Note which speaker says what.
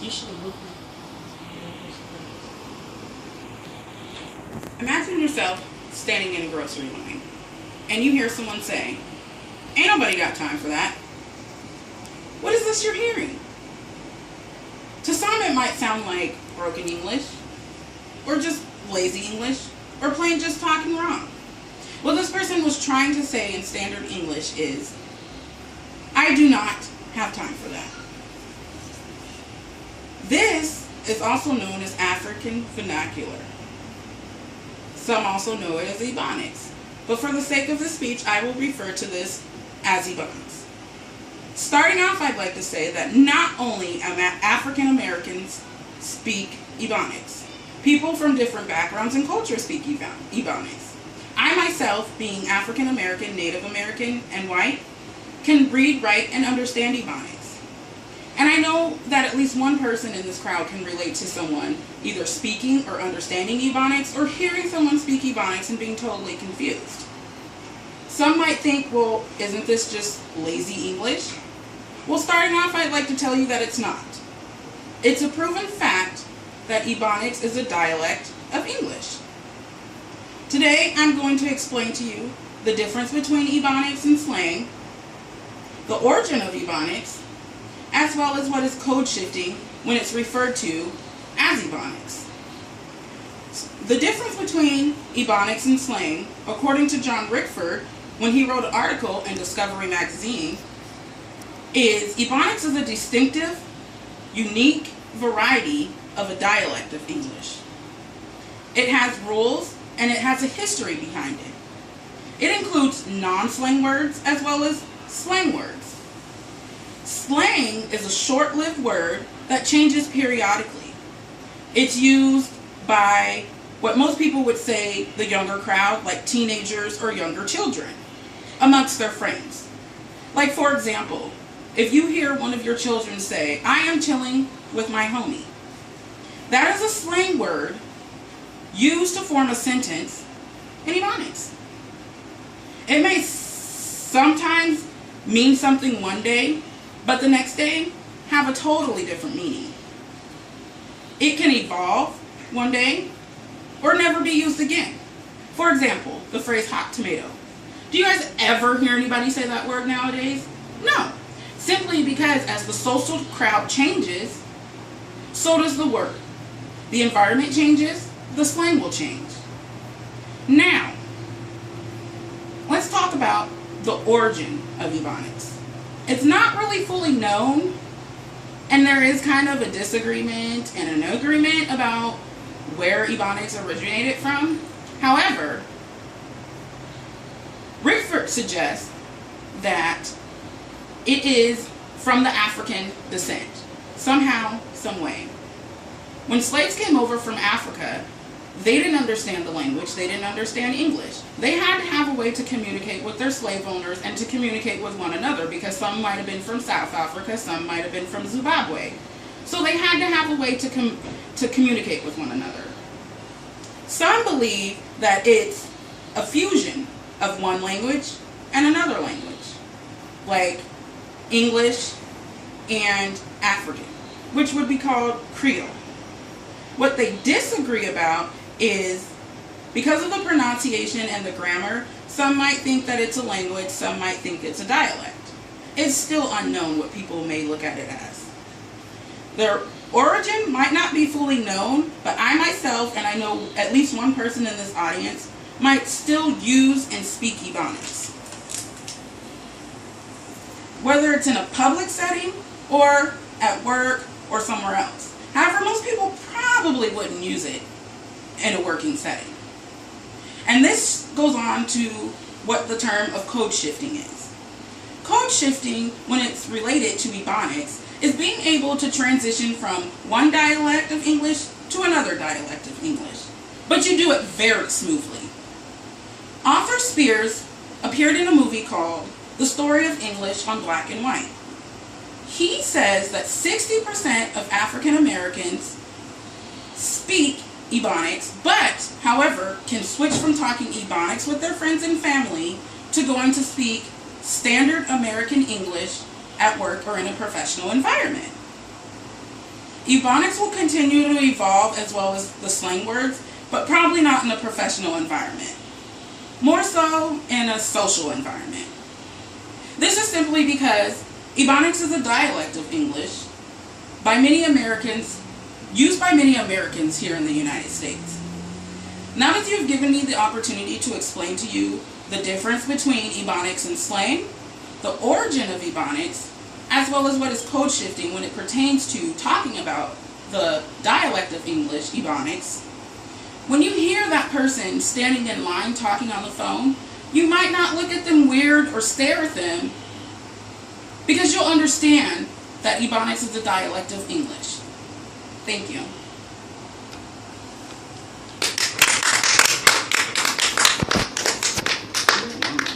Speaker 1: You should have looked.
Speaker 2: Imagine yourself standing in a grocery line and you hear someone say, "Ain't nobody got time for that." What is this you're hearing? To some it might sound like broken English, or just lazy English, or plain just talking wrong. What this person was trying to say in standard English is, "I do not have time for that." This is also known as African vernacular. Some also know it as Ebonics, but for the sake of this speech, I will refer to this as Ebonics. Starting off, I'd like to say that not only African Americans speak Ebonics, people from different backgrounds and cultures speak Ebonics. I myself, being African American, Native American, and white, can read, write, and understand Ebonics. And I know that at least one person in this crowd can relate to someone either speaking or understanding Ebonics, or hearing someone speak Ebonics and being totally confused. Some might think, well, isn't this just lazy English? Well, starting off, I'd like to tell you that it's not. It's a proven fact that Ebonics is a dialect of English. Today, I'm going to explain to you the difference between Ebonics and slang, the origin of Ebonics, as well as what is code shifting when it's referred to as Ebonics. The difference between Ebonics and slang, according to John Rickford, when he wrote an article in Discovery magazine, is Ebonics is a distinctive, unique variety of a dialect of English. It has rules and it has a history behind it. It includes non-slang words as well as slang words. Slang is a short-lived word that changes periodically. It's used by what most people would say the younger crowd, like teenagers or younger children, amongst their friends. Like, for example, if you hear one of your children say, "I am chilling with my homie," that is a slang word used to form a sentence in Ebonics. It may sometimes mean something one day, but the next day have a totally different meaning. It can evolve one day or never be used again. For example, the phrase hot tomato. Do you guys ever hear anybody say that word nowadays? No. Simply because as the social crowd changes, so does the word. The environment changes, the slang will change. Now, let's talk about the origin of Ebonics. It's not really fully known, and there is kind of a disagreement and an agreement about where Ebonics originated from. However, Rickford suggests that it is from the African descent, somehow, some way. When slaves came over from Africa, they didn't understand the language, they didn't understand English. They had to have a way to communicate with their slave owners and to communicate with one another, because some might have been from South Africa, some might have been from Zimbabwe. So they had to have a way to communicate with one another. Some believe that it's a fusion of one language and another language, like English and African, which would be called Creole. What they disagree about is, because of the pronunciation and the grammar, some might think that it's a language, some might think it's a dialect. It's still unknown what people may look at it as. Their origin might not be fully known, but I myself, and I know at least one person in this audience, might still use and speak Ebonics. Whether it's in a public setting, or at work, or somewhere else. However, most people probably wouldn't use it in a working setting. And this goes on to what the term of code shifting is. Code shifting, when it's related to Ebonics, is being able to transition from one dialect of English to another dialect of English. But you do it very smoothly. Author Spears appeared in a movie called The Story of English on Black and White. He says that 60% of African Americans speak Ebonics, but, however, can switch from talking Ebonics with their friends and family to going to speak standard American English at work or in a professional environment. Ebonics will continue to evolve as well as the slang words, but probably not in a professional environment. More so in a social environment. This is simply because Ebonics is a dialect of English used by many Americans here in the United States. Now that you've given me the opportunity to explain to you the difference between Ebonics and slang, the origin of Ebonics, as well as what is code shifting when it pertains to talking about the dialect of English, Ebonics, when you hear that person standing in line talking on the phone, you might not look at them weird or stare at them because you'll understand that Ebonics is a dialect of English. Thank you.